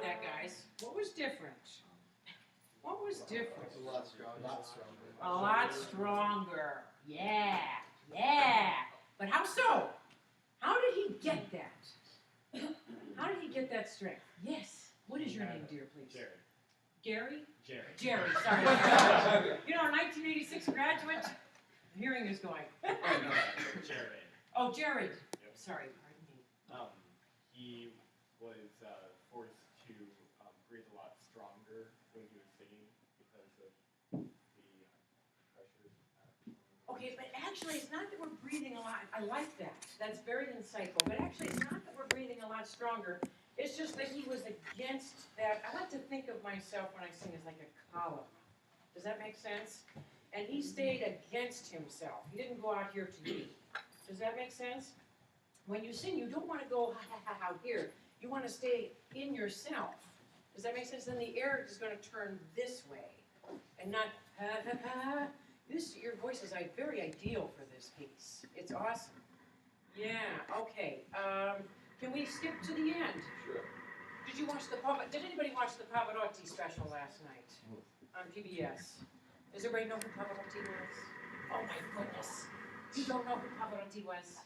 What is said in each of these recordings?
that, guys. What was different? What was different? A lot stronger. A lot stronger. Yeah, yeah. But how so? How did he get that? How did he get that strength? Yes. What is your name, dear, please? Jerry. Gary? Jerry. Jerry, sorry. You know, a 1986 graduate? Hearing is going. Jerry. Oh, Jared. Yep. Sorry, pardon me. He was forced to breathe a lot stronger when he was singing because of the pressures. Okay, but actually, it's not that we're breathing a lot. I like that. That's very insightful. But actually, it's not that we're breathing a lot stronger. It's just that he was against that. I like to think of myself when I sing as like a column. Does that make sense? And he stayed against himself. He didn't go out here to eat. Does that make sense? When you sing, you don't want to go ha ha ha ha here. You want to stay in yourself. Does that make sense? Then the air is going to turn this way and not ha ha ha. Your voice is very ideal for this piece. It's awesome. Yeah. Okay. Can we skip to the end? Sure. Did anybody watch the Pavarotti special last night on PBS? Does everybody know who Pavarotti was? Oh my goodness. You don't know who Pavarotti was?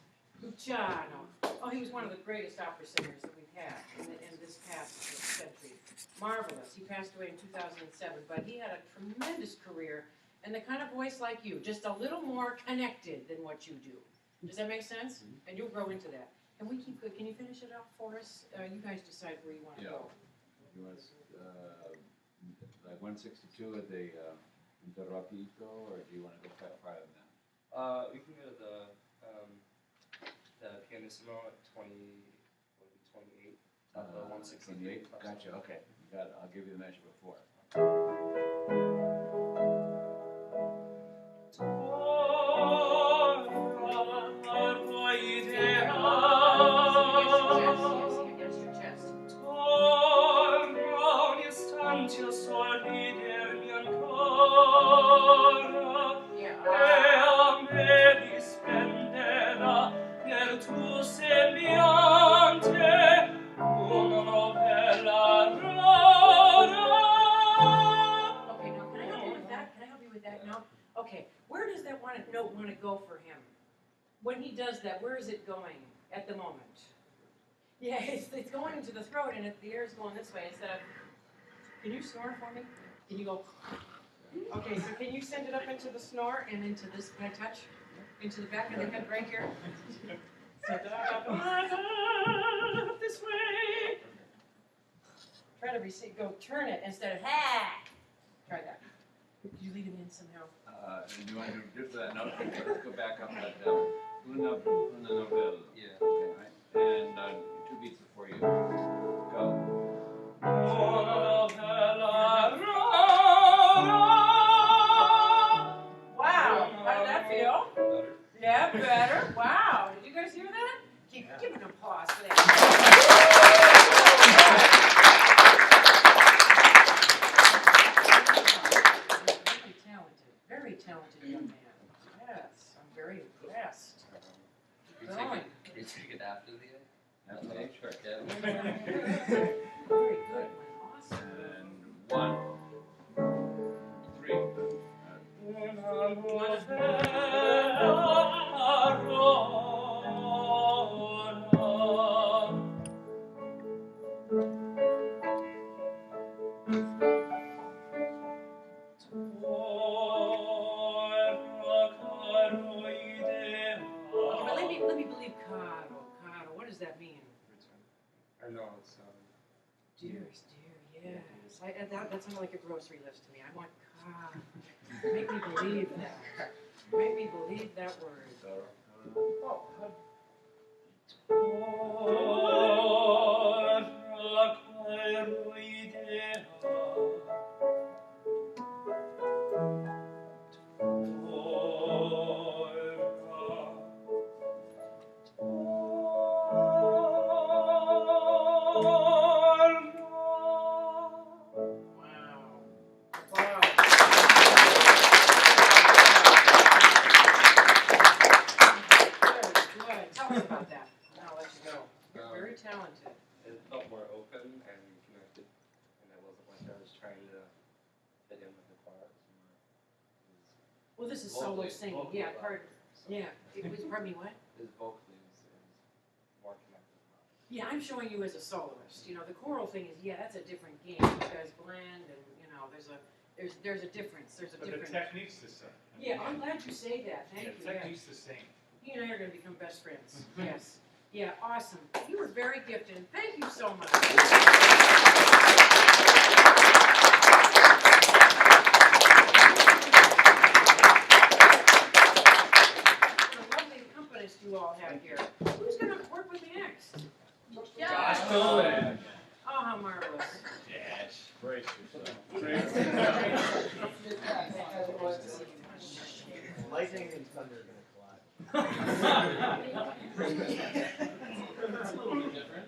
Luciano. Oh, he was one of the greatest opera singers that we've had in this past century. Marvelous. He passed away in 2007, but he had a tremendous career and the kind of voice like you, just a little more connected than what you do. Does that make sense? And you'll grow into that. Can you finish it up for us? You guys decide where you want to go. You want like 162 at the Interrapito, or do you want to go farther than that? We can go to the pianissimo at 28. 168. 28? Gotcha, okay. You got it. I'll give you the measure before. Against your chest. Okay, where does that note want to go for him? When he does that, where is it going at the moment? Yeah, it's going into the throat, and the air is going this way instead of. Can you snore for me? Can you go? Okay, so can you send it up into the snore and into this? Can I touch? Into the back of the head right here. So this way. Try to go turn it instead of ha. Try that. Could you lead him in somehow? And you want to do that note? Okay, let's go back up that una novella. Yeah. Okay, right? And 2 beats before you go. Wow, how did that feel? Better. Yeah, better. Wow, did you guys hear that? Give an applause for that. Very talented young man. Yes, I'm very impressed. You take it after the A? That's okay, sure. Yeah. Very good one. Awesome. And 1, 3. Let me believe caro. What does that mean? Or no, it's Dearest, dear, yes. That sounded like a grocery list to me. I want caro. Make me believe that. Make me believe that word. Oh, Tell me about that. I'll let you go. Very talented. Well, this is solo vocally- singing, vocally yeah, well, part, so yeah, it was, pardon me, what? His vocally is more connected. Yeah, I'm showing you as a soloist, you know, the choral thing is, yeah, that's a different game, you guys blend and, you know, there's a difference, there's a But the difference. technique's the same. Yeah, I'm glad you say that, thank Yeah, you, the yeah. technique's the same. He and I are gonna become best friends, yes. Yeah, awesome, you were very gifted, and thank you so much. What a lovely accompanist you all have here. Who's gonna work with me next? Josh Yeah. Cohen. Oh, how marvelous. Yes. Brace yourself. Lightning and thunder are gonna collide. It's a little bit different.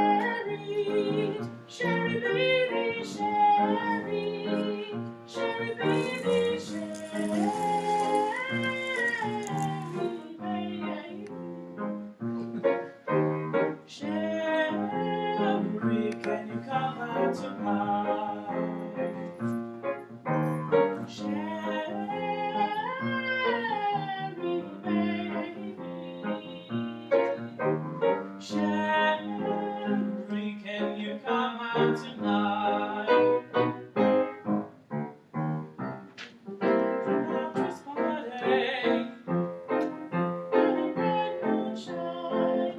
Sherry, Sherry baby, Sherry, Sherry baby, Sherry baby. Sherry, can you come out tonight? Sherry baby. Sherry, can you come out tonight? This party, bright moonshine.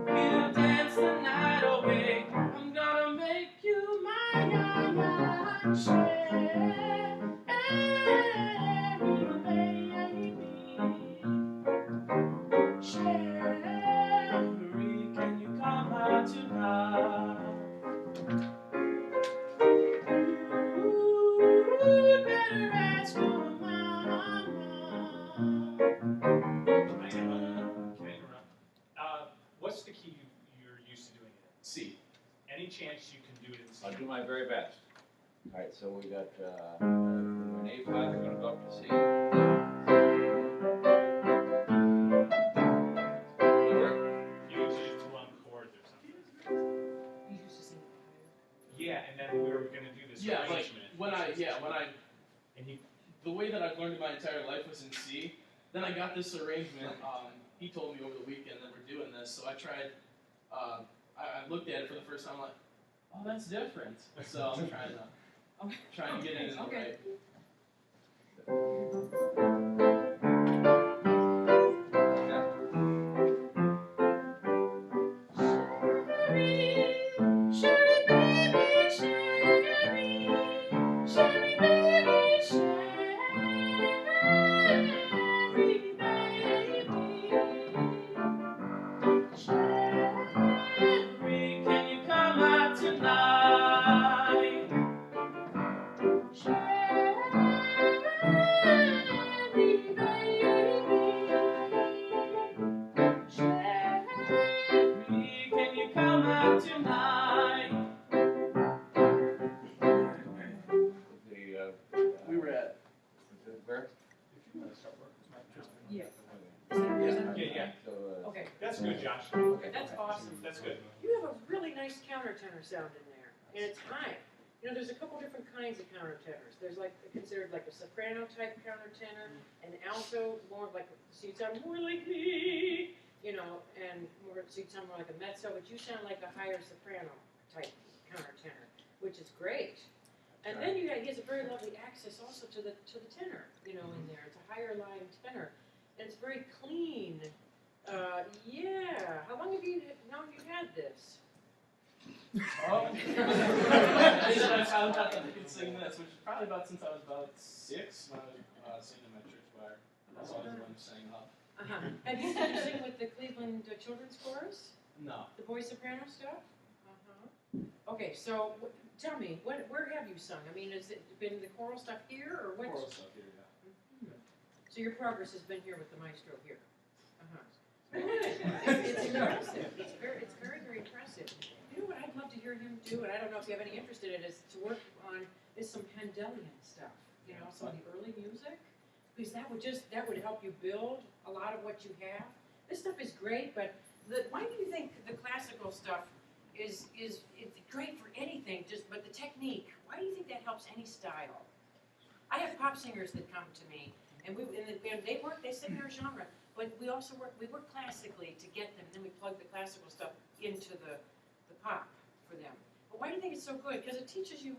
We'll dance the night away. I'm gonna make you mine. Sherry, baby. Sherry, can you come out tonight? Ooh, better ask your mama. Can I interrupt? What's the key you're used to doing it in? C. Any chance you can do it in C? I'll do my very best. All right, so we got, an A flat, we're gonna go up to C. You usually just do on chords or something. You used to sing Yeah, and then we were gonna do this Yeah, like arrangement. and he the way that I've learned in my entire life was in C. Then I got this arrangement. He told me over the weekend that we're doing this, so I tried. I looked at it for the first time. I'm like, oh, that's different. So I'm trying to get it in the Okay. right. Sherry baby, Sherry, Sherry baby, Sherry baby. Sherry, can you come out tonight? Sherry baby. Sherry, can you come out tonight? We were at. Where? Yeah. Yeah. So, Okay, That's good, Josh. that's awesome. That's good. You have a really nice countertenor sound in there, and it's high. You know, there's a couple different kinds of countertenors. There's like considered like a soprano type countertenor, and alto more like, so you sound more like me, you know, and more, so you sound more like a mezzo, but you sound like a higher soprano type countertenor, which is great. And then he has a very lovely access also to the tenor, you know, in there. It's a higher line tenor, and it's very clean. Yeah. How long have you known you had this? Oh. I found out that I could sing this, which is probably about since I was about 6 when I was singing in my church choir. That's always the one who sang up. Did you sing with the Cleveland Children's Chorus? No. The boy soprano stuff? Okay, so tell me, where have you sung? I mean, has it been the choral stuff here, or what? Choral stuff here, yeah. So your progress has been here with the maestro here? Good. It's impressive. It's very, very impressive. You know what I'd love to hear hear him do, and I don't know if you have any interest in it, is to work on some Handelian stuff. You know, some of the early music, because that would help you build a lot of what you have. This stuff is great, but why do you think the classical stuff is it's great for anything? But the technique, why do you think that helps any style? I have pop singers that come to me, and they sing their genre, but we work classically to get them. Then we plug the classical stuff into the pop for them. But why do you think it's so good? Because it teaches you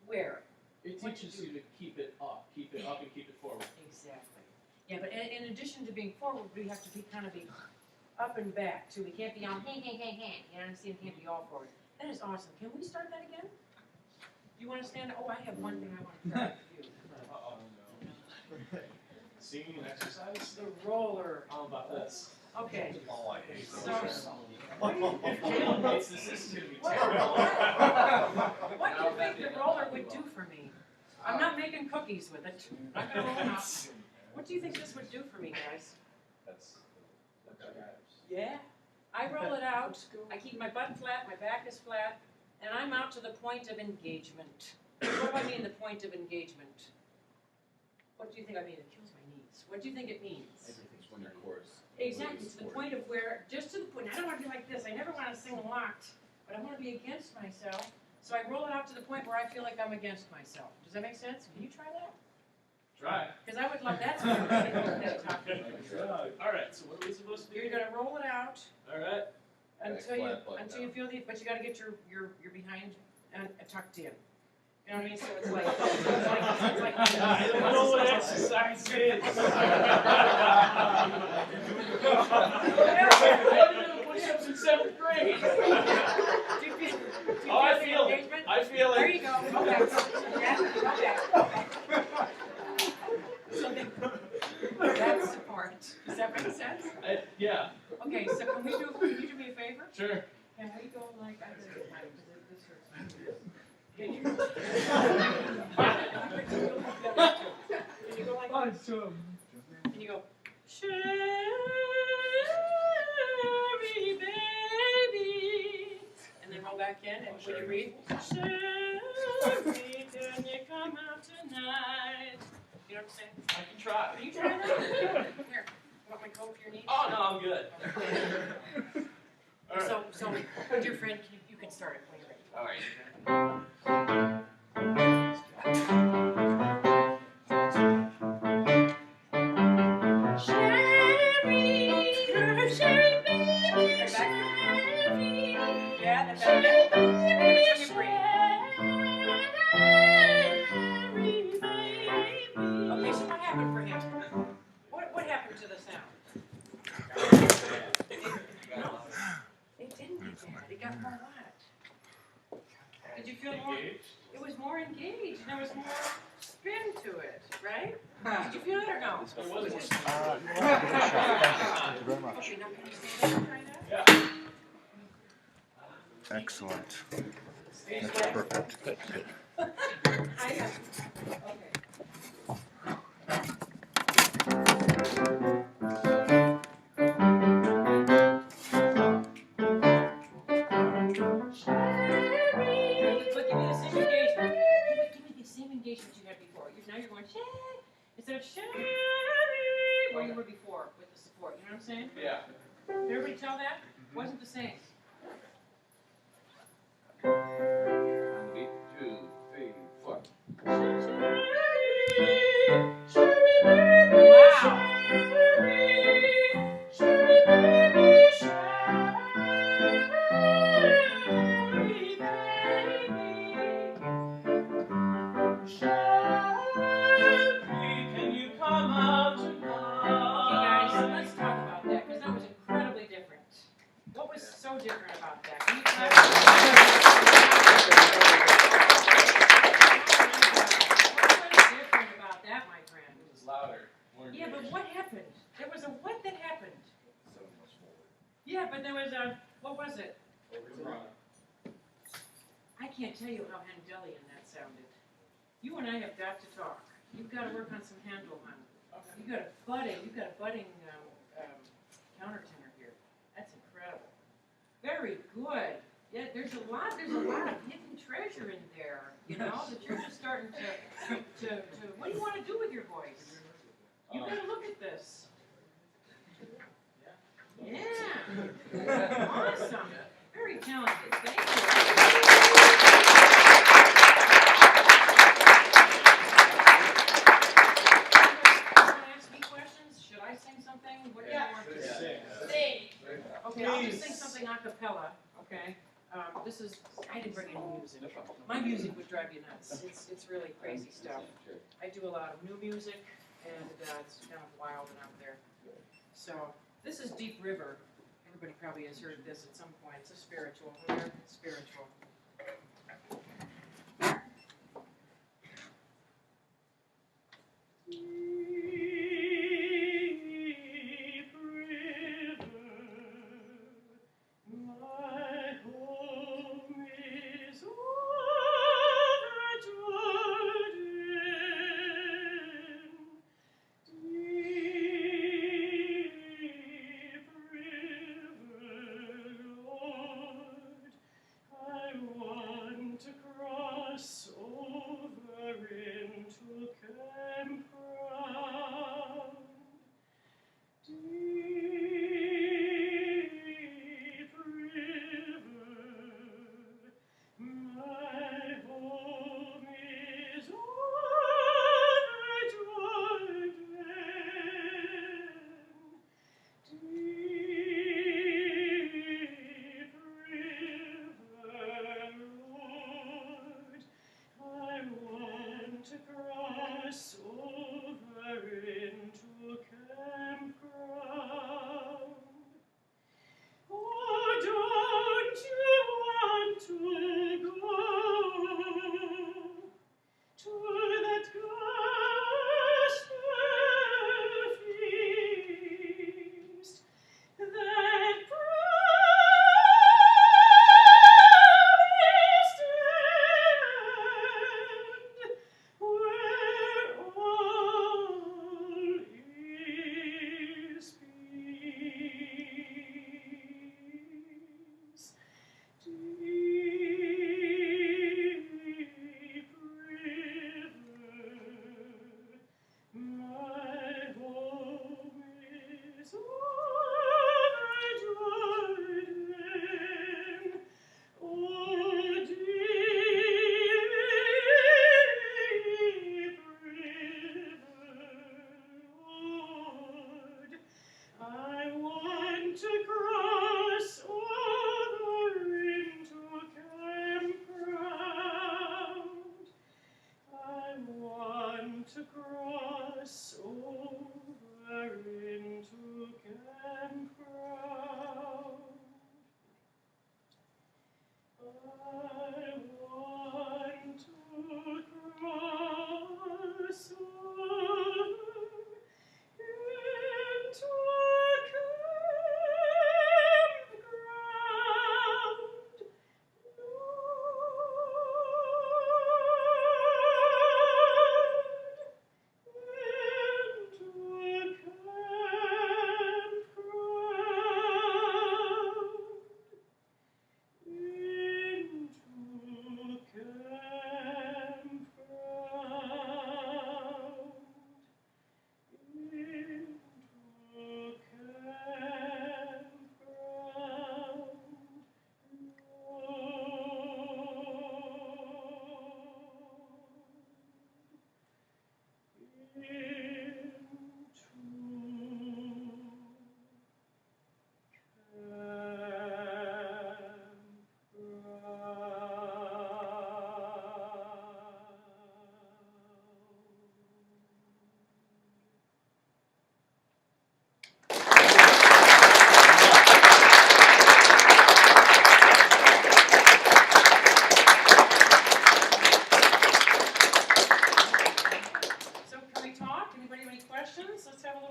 where. It teaches you to keep it up and keep it forward. Exactly. Yeah, but in addition to being forward, we have to be up and back too. We can't be on hey. You know, we can't be all forward. That is awesome. Can we start that again? Do you want to stand? Oh, I have one thing I want to try with you. Uh-oh. Singing exercise? The roller. How about this? Okay. Oh, I hate So, those. If Caleb hates this, this is going to be what terrible. do you think the roller would do for me? I'm not making cookies with it. I'm not gonna roll it out. What do you think this would do for me, guys? That's Yeah. I roll it out. I keep my butt flat, my back is flat, and I'm out to the point of engagement. What do I mean, the point of engagement? What do you think I mean? It kills my knees. What do you think it means? everything's when you're chorus. Exactly, to the point of where, just to the point, I don't want to be like this, I never want to sing locked, but I want to be against myself, so I roll it out to the point where I feel like I'm against myself. Does that make sense? Can you try that? Try. Because I would love that to be All right, so what are we supposed to do? You're going to roll it out All right. until you feel the, but you got to get your behind tucked in. You know what I mean? So it's like, I don't know what exercise is. I did push-ups in 7th grade. Do you feel Oh, I the feel it. engagement? I feel There it. you go. Okay. So that's the part. Does that make sense? Yeah, Okay, so can you do me a favor? sure. Can we go like, I better get mine, because this hurts. Can you? Can you go like this? Can you go, Sherry baby, and then roll back in, and when you read, Sherry, can you come out tonight? You know what I'm saying? I can try. Can you try that? Here, you want my coat for your knees? Oh, no, I'm good. All right. So, my dear friend, you can start it when you're ready. All right. Sherry baby, Sherry. Yeah, that's better. Every time you breathe. Okay, so what happened for him? What happened to the sound? No, it didn't get bad. It got more what? Did you feel more? It was more engaged, and there was more spin to it, right? Did you feel it or no? There was more. Okay, now can you stand up and try that? Yeah. Excellent. That's Perfect. Good. Okay. But give me the same engagement. Give me the same engagement you had before. Now you're going Sherry instead of Sherry where you were before with the support. You know what I'm saying? Yeah. Did everybody tell that? Wasn't the same. Beat 2, 3, 4. Can you come out Okay, tonight? guys, let's talk about that because that was incredibly different. What was so different about that? Can you clap? What was different about that, my friend? It was louder. More Yeah, but engaged. what happened? There was a what that happened? Yeah, but there was a, what was it? I can't tell you how Handelian that sounded. You and I have got to talk. You've got to work on some Handel, hon. You've got a budding countertenor here. That's incredible. Very good. Yeah, there's a lot of hidden treasure in there, you know, that you're just starting to what do you want to do with your voice? You gotta look at this. Yeah. Awesome. Very talented. Thank you. Ask me questions? Should I sing something? What do you want to Sing. sing? Okay, I'll just sing something a cappella, okay? This is, I didn't bring any music. My music would drive you nuts. It's really crazy stuff. I do a lot of new music, and it's kind of wild and out there. So, this is Deep River. Everybody probably has heard this at some point. It's a spiritual, American spiritual.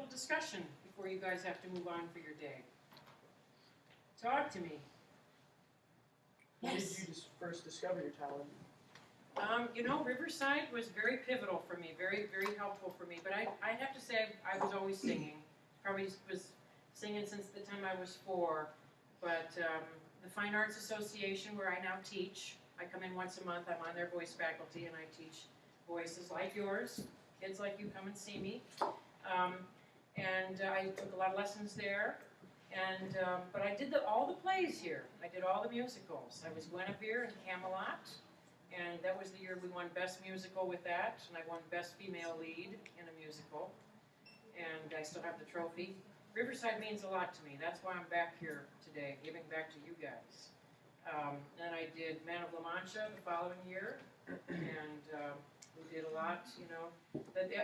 Discussion before you guys have to move on for your day. Talk to me. When Yes. did you first discover your talent? You know, Riverside was very pivotal for me, very, very helpful for me. But I have to say, I was always singing. Probably was singing since the time I was 4. But the Fine Arts Association, where I now teach. I come in once a month, I'm on their voice faculty, and I teach voices like yours. Kids like you come and see me. I took a lot of lessons there. But I did all the plays here. I did all the musicals. I was Guinevere in Camelot, and that was the year we won Best Musical with that, and I won Best Female Lead in a musical. And I still have the trophy. Riverside means a lot to me. That's why I'm back here today, giving back to you guys. Then I did Man of La Mancha the following year, and we did a lot, you know.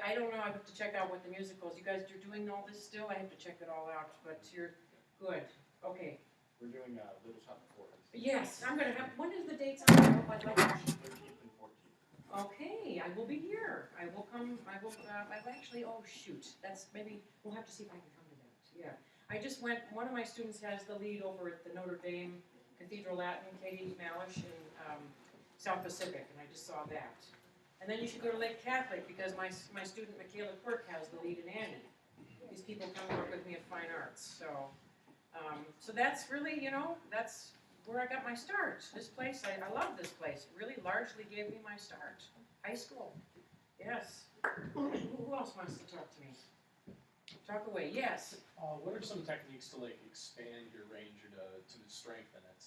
I don't know, I have to check out what the musicals, you guys are doing all this still? I have to check it all out, but you're good. Okay. We're doing Little Shop of Horrors. Yes, I'm gonna have, when is the dates on that? I'd like to. 13th and 14th. Okay, I will be here. I will come, I've actually, oh shoot, that's, maybe, we'll have to see if I can come to that, yeah. I just went, one of my students has the lead over at the Notre Dame Cathedral Latin, Katie Malish in South Pacific, and I just saw that. And then you should go to Lake Catholic, because my student Michaela Quirk has the lead in Annie. These people come work with me at Fine Arts, so that's really, you know, that's where I got my start. This place, I love this place. It really largely gave me my start. High school, yes. Who else wants to talk to me? Talk away, yes. What are some techniques to like expand your range or to strengthen it?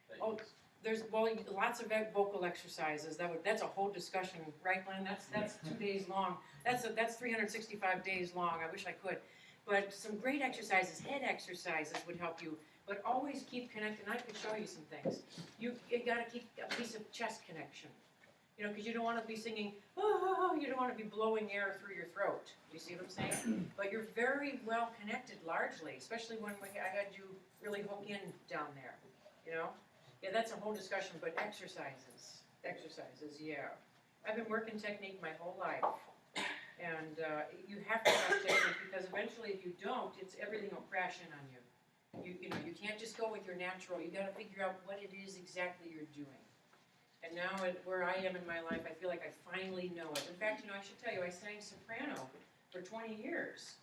That you Oh, use? There's, well, lots of vocal exercises. That's a whole discussion, right, Glenn? That's 2 days long. That's 365 days long. I wish I could. But some great exercises, head exercises would help you. But always keep connected. And I can show you some things. You got to keep a piece of chest connection. You know, because you don't want to be singing, oh, you don't want to be blowing air through your throat. Do you see what I'm saying? But you're very well connected largely, especially when I had you really hook in down there, you know? Yeah, that's a whole discussion, but exercises, yeah. I've been working technique my whole life. And you have to have technique, because eventually if you don't, everything will crash in on you. You know, you can't just go with your natural, you gotta figure out what it is exactly you're doing. And now where I am in my life, I feel like I finally know it. In fact, you know, I should tell you, I sang soprano for 20 years.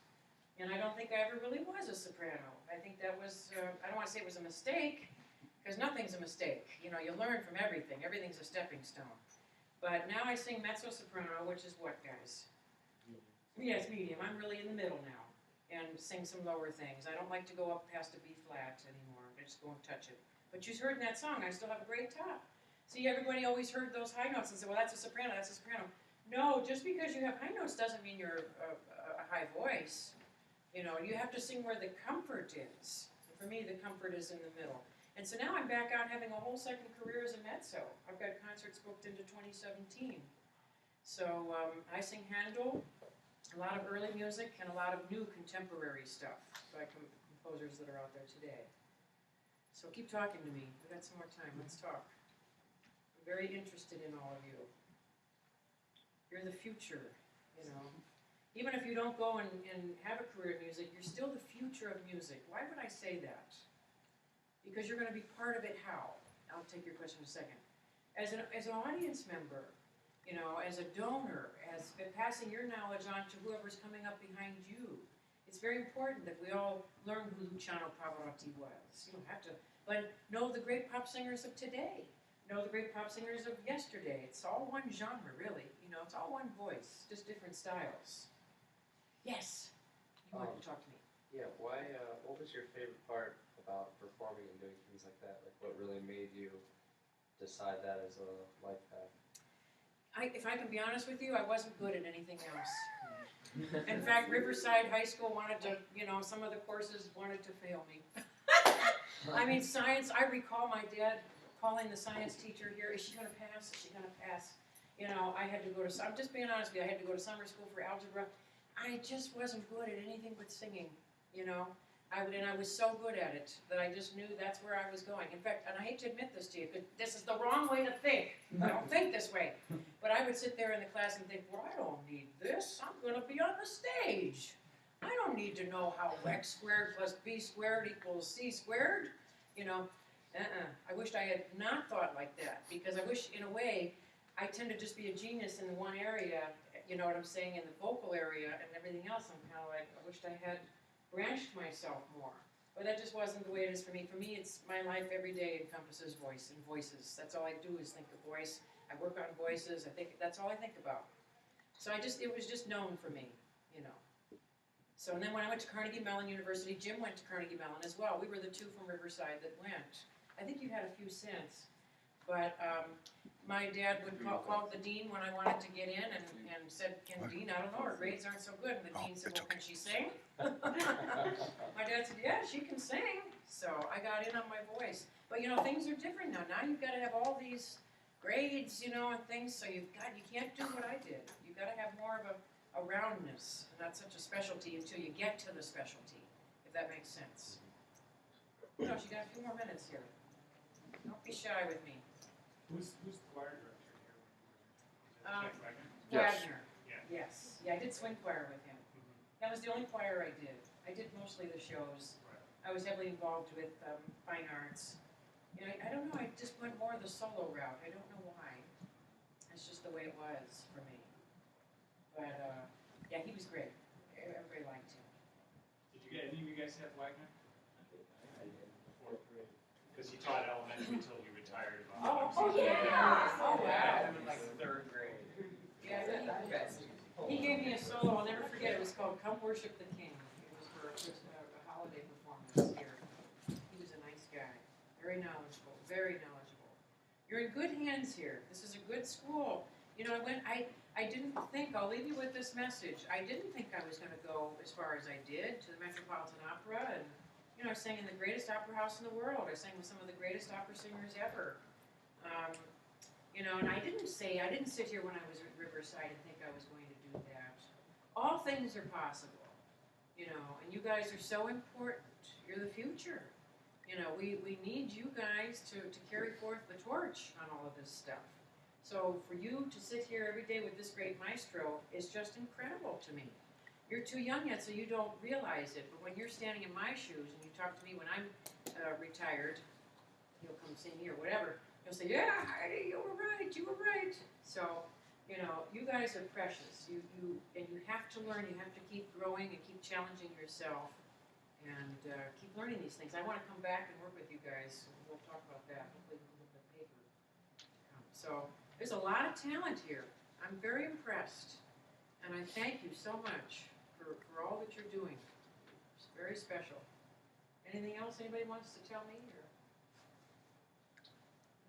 And I don't think I ever really was a soprano. I think that was, I don't want to say it was a mistake, because nothing's a mistake. You know, you learn from everything. Everything's a stepping stone. But now I sing mezzo-soprano, which is what, guys? Yes, medium. I'm really in the middle now. And sing some lower things. I don't like to go up past a B flat anymore. I just won't touch it. But you heard in that song, I still have a great top. See, everybody always heard those high notes and said, well, that's a soprano, that's a soprano. No, just because you have high notes doesn't mean you're a high voice. You know, you have to sing where the comfort is. For me, the comfort is in the middle. And so now I'm back out having a whole second career as a mezzo. I've got concerts booked into 2017. So I sing Handel, a lot of early music, and a lot of new contemporary stuff by composers that are out there today. So keep talking to me. We've got some more time. Let's talk. I'm very interested in all of you. You're the future, you know. Even if you don't go and have a career in music, you're still the future of music. Why would I say that? Because you're going to be part of it. How? I'll take your question in a second. As an audience member, you know, as a donor, as passing your knowledge on to whoever's coming up behind you. It's very important that we all learn who Luciano Pavarotti was. You don't have to, but know the great pop singers of today. Know the great pop singers of yesterday. It's all one genre, really. You know, it's all one voice, just different styles. Yes, you wanted to talk to me. Yeah, why, what was your favorite part about performing and doing things like that? Like, what really made you decide that as a life path? If I can be honest with you, I wasn't good at anything else. In fact, Riverside High School wanted to, you know, some of the courses wanted to fail me. I mean, science, I recall my dad calling the science teacher here, is she going to pass? Is she going to pass? You know, I had to go to, I'm just being honest with you, I had to go to summer school for algebra. I just wasn't good at anything but singing, you know. And I was so good at it that I just knew that's where I was going. In fact, and I hate to admit this to you, but this is the wrong way to think. I don't think this way. But I would sit there in the class and think, well, I don't need this. I'm going to be on the stage. I don't need to know how x squared plus b squared equals c squared. You know, I wished I had not thought like that, because I wish, in a way, I tend to just be a genius in one area, you know what I'm saying, in the vocal area, and everything else I'm kind of like, I wished I had branched myself more. But that just wasn't the way it is for me. For me, it's my life every day encompasses voice and voices. That's all I do is think of voice. I work on voices. I think that's all I think about. So it was just known for me, you know. So and then when I went to Carnegie Mellon University, Jim went to Carnegie Mellon as well. We were the two from Riverside that went. I think you had a few since. But my dad would call the dean when I wanted to get in and said, "Can Dean, I don't know, her grades aren't so good." And the dean said, "Well, can she sing?" My dad said, "Yeah, she can sing." So I got in on my voice. But you know, things are different now. Now you've got to have all these grades, you know, and things. So you can't do what I did. You've got to have more of a roundness, and not such a specialty until you get to the specialty, if that makes sense. You know, she got a few more minutes here. Don't be shy with me. Who's the choir director here? Um, Yes. Wagner. Yeah. Yes. Yeah, I did swing choir with him. That was the only choir I did. I did mostly the shows. Right. I was heavily involved with fine arts. You know, I don't know, I just went more the solo route. I don't know why. That's just the way it was for me. But, yeah, he was great. Everybody liked him. Did any of you guys have Wagner? I did fourth grade. Because he taught elementary until he retired. Yeah! Oh, I wow. had him in like third grade. Yeah, he gave me a solo, I'll never forget, it was called Come Worship the King. It was for a holiday performance here. He was a nice guy, very knowledgeable, very knowledgeable. You're in good hands here. This is a good school. You know, I didn't think, I'll leave you with this message, I didn't think I was going to go as far as I did to the Metropolitan Opera, and, you know, I sang in the greatest opera house in the world. I sang with some of the greatest opera singers ever. You know, and I didn't sit here when I was at Riverside and think I was going to do that. All things are possible, you know, and you guys are so important. You're the future. You know, we need you guys to carry forth the torch on all of this stuff. So for you to sit here every day with this great maestro is just incredible to me. You're too young yet, so you don't realize it. But when you're standing in my shoes and you talk to me when I'm retired, you'll come see me or whatever. You'll say, "Yeah, Heidi, you were right. You were right." So, you know, you guys are precious. You have to learn. You have to keep growing and keep challenging yourself, and keep learning these things. I want to come back and work with you guys. We'll talk about that. Hopefully, we'll get the paper. So, there's a lot of talent here. I'm very impressed, and I thank you so much for all that you're doing. It's very special. Anything else anybody wants to tell me? Or?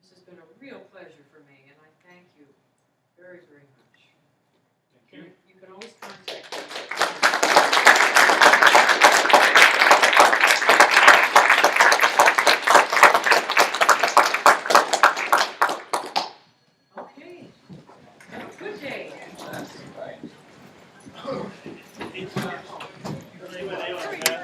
This has been a real pleasure for me, and I thank you very, very much.